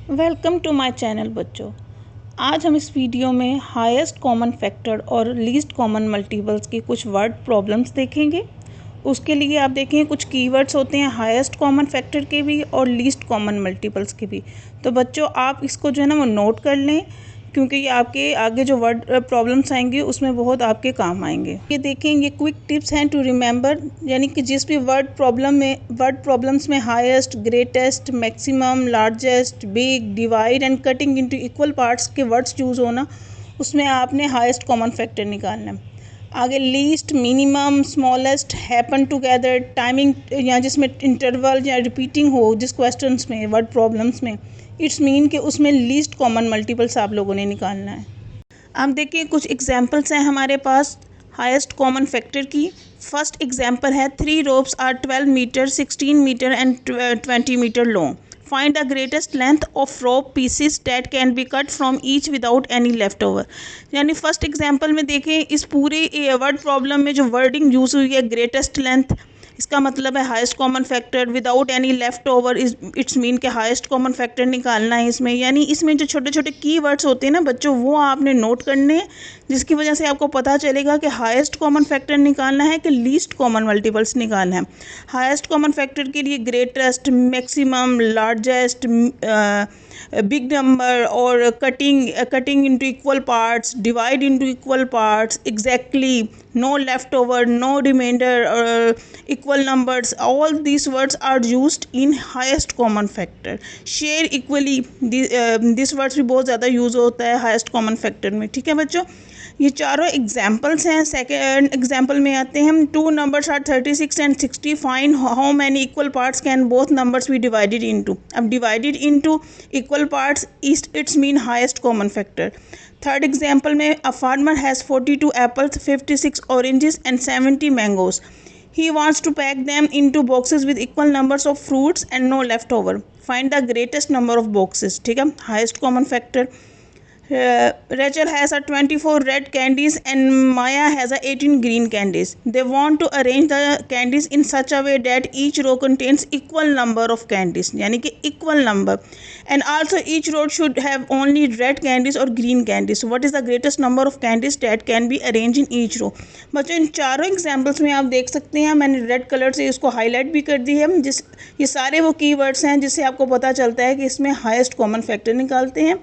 Welcome to my channel बच्चों। आज हम इस वीडियो में हाईएस्ट कॉमन फैक्टर और लीस्ट कॉमन मल्टीपल्स की कुछ वर्ड प्रॉब्लम्स देखेंगे। उसके लिए आप देखेंगे कुछ कीवर्ड्स होते हैं हाईएस्ट कॉमन फैक्टर के भी और लीस्ट कॉमन मल्टीपल्स के भी। तो बच्चों आप इसको जो है ना वो नोट कर लें, क्योंकि ये आपके आगे जो वर्ड प्रॉब्लम्स आएंगे उसमें बहुत आपके काम आएंगे। ये देखें, ये क्विक टिप्स हैं टू रिमेंबर, यानी कि जिस भी वर्ड प्रॉब्लम्स में highest, greatest, maximum, largest, big, divide and cutting into equal parts के वर्ड्स यूज़ होना, उसमें आपने हाईएस्ट कॉमन फैक्टर निकालना है। आगे least, minimum, smallest, happen together, timing या जिसमें इंटरवल या रिपीटिंग हो जिस क्वेश्चंस में वर्ड प्रॉब्लम्स में, इट्स मीन कि उसमें लीस्ट कॉमन मल्टीपल्स आप लोगों ने निकालना है। आप देखिए कुछ एग्जांपल्स हैं हमारे पास हाईएस्ट कॉमन फैक्टर की। फर्स्ट एग्जांपल है 3 ropes are 12 metre, 16 metre and 20 metre long. Find the greatest length of rope pieces that can be cut from each without any left over. यानी फर्स्ट एग्जांपल में देखें, इस पूरे word problem में जो wording use हुई है ग्रेटेस्ट लेंथ, इसका मतलब है highest common factor without any left over, it's mean के हाईएस्ट कॉमन फैक्टर निकालना है इसमें। यानी इसमें जो छोटे छोटे की वर्ड्स होते हैं ना बच्चों, वो आपने नोट करने हैं, जिसकी वजह से आपको पता चलेगा कि हाईएस्ट कॉमन फैक्टर निकालना है कि लीस्ट कॉमन मल्टीपल्स निकालना है। हाईएस्ट कॉमन फैक्टर के लिए greatest, maximum, largest, big number और cutting into equal parts, divide into equal parts, exactly, no leftover, no remainder, equal numbers, all these words are used in highest common factor. share equally, this words भी बहुत ज़्यादा use होता है highest common factor में। ठीक है बच्चों, ये चारों एग्जाम्पल्स हैं। सेकेंड एग्जाम्पल में आते हैं हम, 2 numbers are 36 and 60, find how many equal parts can both numbers be divided into। अब divided into equal parts it's mean highest common factor। Third example में, a farmer has 42 apples, 56 oranges and 70 mangoes. He wants to pack them into boxes with equal numbers of fruits and no leftover. Find the greatest number of boxes. ठीक है, highest common factor. Rachel has a 24 red candies and Maya has a 18 green candies. They want to arrange the candies in such a way that each row contains equal number of candies, यानी कि equal number, and also each row should have only red candies or green candies. So what is the greatest number of candies that can be arranged in each row? बच्चों इन चारों examples में आप देख सकते हैं, मैंने रेड कलर से इसको हाईलाइट भी कर दी है, ये सारे वो कीवर्ड्स हैं जिससे आपको पता चलता है कि इसमें हाईएस्ट कॉमन फैक्टर निकालते हैं।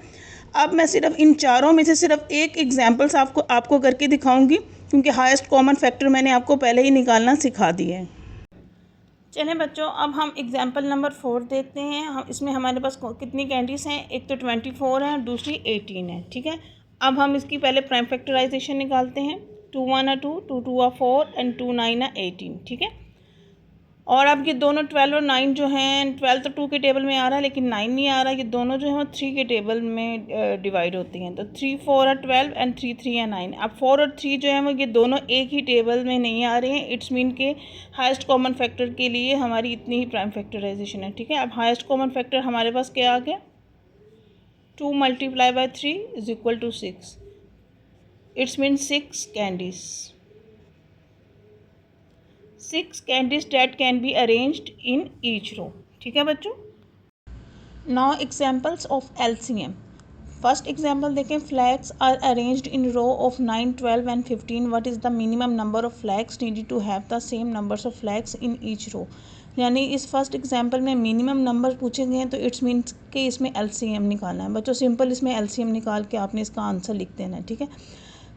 अब मैं सिर्फ इन चारों में से सिर्फ एक एग्जाम्पल्स आपको करके दिखाऊंगी, क्योंकि हाईएस्ट कॉमन फैक्टर मैंने आपको पहले ही निकालना सिखा दिए हैं। चलें बच्चों, अब हम एग्जाम्पल नंबर 4 देखते हैं। हम इसमें हमारे पास कितनी कैंडीज़ हैं, एक तो 24 है, दूसरी 18 है। ठीक है, अब हम इसकी पहले प्राइम फैक्टराइजेशन निकालते हैं। 2 1 are 2, 2 2 are 4 एंड 2 9 are 18। ठीक है, और अब ये दोनों 12 और 9 जो हैं, 12 तो 2 के टेबल में आ रहा है लेकिन 9 नहीं आ रहा, ये दोनों जो हैं वो 3 के टेबल में डिवाइड होती हैं। तो 3 4 are 12 एंड 3 3 are 9। अब 4 और 3 जो हैं वो ये दोनों एक ही टेबल में नहीं आ रहे हैं, इट्स मीन के हाईएस्ट कॉमन फैक्टर के लिए हमारी इतनी ही प्राइम फैक्टराइजेशन है। ठीक है, अब हाईएस्ट कॉमन फैक्टर हमारे पास क्या आ गया, 2 × 3 = 6, it's mean 6 candies, 6 candies that can be arranged in each row. ठीक है बच्चों, now examples of LCM. First example देखें, flags are arranged in row of 9 12 and 15। What is the minimum number of flags needed to have the same numbers of flags in each row. यानी इस first example में minimum number पूछे गए हैं, तो it's means कि इसमें LCM निकालना है। बच्चों सिंपल इसमें एलसीएम निकाल के आपने इसका आंसर लिख देना है। ठीक है,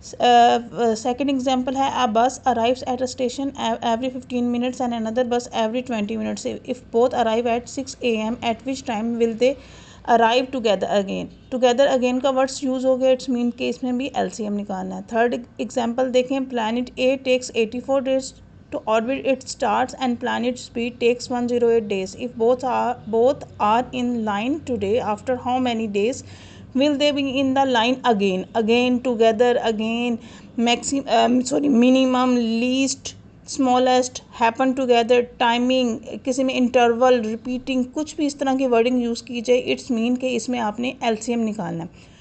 सेकेंड एग्जाम्पल है, a bus arrives at a station every 15 minutes and another bus every 20 minutes. If both arrive at 6 AM, at which time will they arrive together again? together again का words use हो गया, it's mean के इसमें भी LCM निकालना है। Third example देखें, planet A takes 84 days to orbit its stars and planet B takes 108 days. If both are in line today, after how many days will they be in the line again, together again, minimum, least, smallest, happen together, timing, किसी में interval, repeating, कुछ भी इस तरह की wording use की जाए, it's mean के इसमें आपने एलसीएम निकालना है।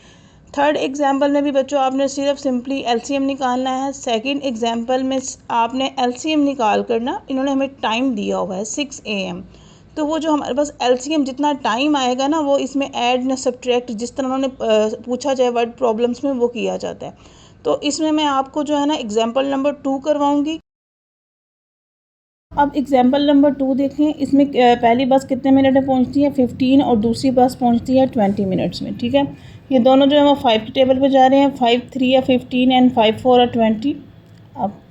थर्ड एग्जाम्पल में भी बच्चों आपने सिर्फ सिंपली एलसीएम निकालना है। सेकंड एग्जाम्पल में आपने एलसीएम निकाल कर ना, इन्होंने हमें टाइम दिया हुआ है 6 AM, तो वो जो हमारे पास एलसीएम जितना टाइम आएगा ना, वो इसमें ऐड या सब्ट्रैक्ट जिस तरह उन्होंने पूछा जाए वर्ड प्रॉब्लम्स में, वो किया जाता है। तो इसमें मैं आपको जो है ना एग्जाम्पल नंबर 2 करवाऊँगी। अब एग्जाम्पल नंबर 2 देखें। इसमें पहली बस कितने मिनट में पहुंचती है, 15, और दूसरी बस पहुंचती है 20 मिनट्स में। ठीक है, ये दोनों जो है वो 5 के टेबल पे जा रहे हैं। 5 3 या 15 एंड 5 4 और 20। अब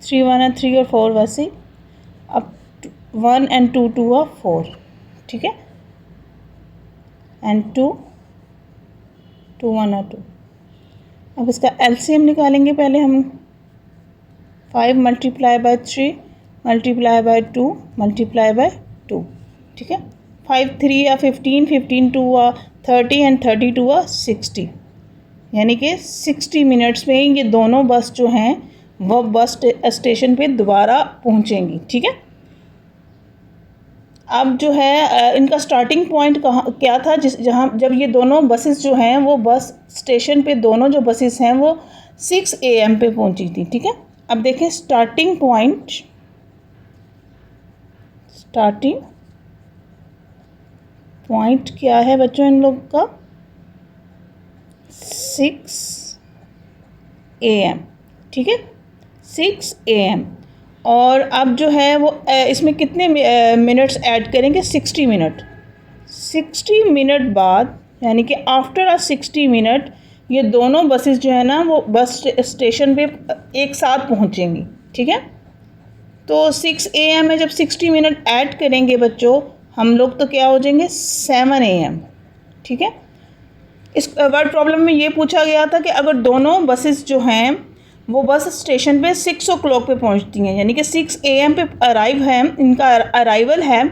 3 1 है 3 और 4 वैसे। अब 1 एंड 2 2 और 4। ठीक है, एंड 2 2 1 और 2। अब इसका एलसीएम निकालेंगे पहले हम। 5 multiply by 3 multiply by 2 multiply by 2। ठीक है, 5 3 या 15, 15 2 आ 30 एंड 32 आ 60, यानी कि 60 मिनट्स में ये दोनों बस जो हैं वो बस स्टेशन पे दोबारा पहुंचेंगी। ठीक है, अब जो है इनका स्टार्टिंग पॉइंट क्या था, जहाँ जब ये दोनों बसेस जो हैं वो बस स्टेशन पे दोनों जो बसेस हैं वो 6 AM पे पहुंची थी। ठीक है, अब देखें स्टार्टिंग पॉइंट क्या है बच्चों इन लोग का, 6 AM। ठीक है, 6 AM। और अब जो है वो इसमें कितने मिनट्स ऐड करेंगे, 60 मिनट। 60 मिनट बाद, यानी कि आफ्टर 60 मिनट ये दोनों बसेस जो है ना वो बस स्टेशन पे एक साथ पहुंचेंगी। ठीक है, तो 6 AM में जब 60 मिनट ऐड करेंगे बच्चों हम लोग, तो क्या हो जाएंगे 7 AM। ठीक है, इस वर्ड प्रॉब्लम में ये पूछा गया था कि अगर दोनों बसेस जो हैं वो बस स्टेशन पे 6 o'clock पे पहुंचती हैं, यानी कि 6 AM पे अराइव है, इनका अराइवल है,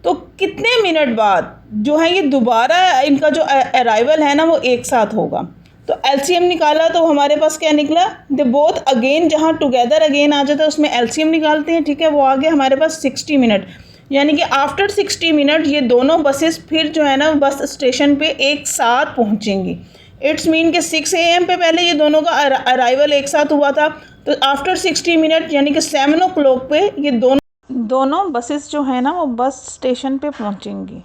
तो कितने मिनट बाद जो है ये दोबारा इनका जो अराइवल है ना वो एक साथ होगा। तो एलसीएम निकाला तो हमारे पास क्या निकला, दे बोथ अगेन, जहाँ टुगेदर अगेन आ जाता है उसमें एलसीएम निकालते हैं। ठीक है, वो आ गया हमारे पास 60 मिनट, यानी कि आफ्टर 60 मिनट ये दोनों बसेस फिर जो है ना बस स्टेशन पे एक साथ पहुंचेंगी। इट्स मीन कि 6 AM पे पहले ये दोनों का अराइवल एक साथ हुआ था, तो आफ्टर 60 मिनट यानी कि 7 o'clock पे ये दोनों बसेस जो है ना वो बस स्टेशन पे पहुंचेंगी।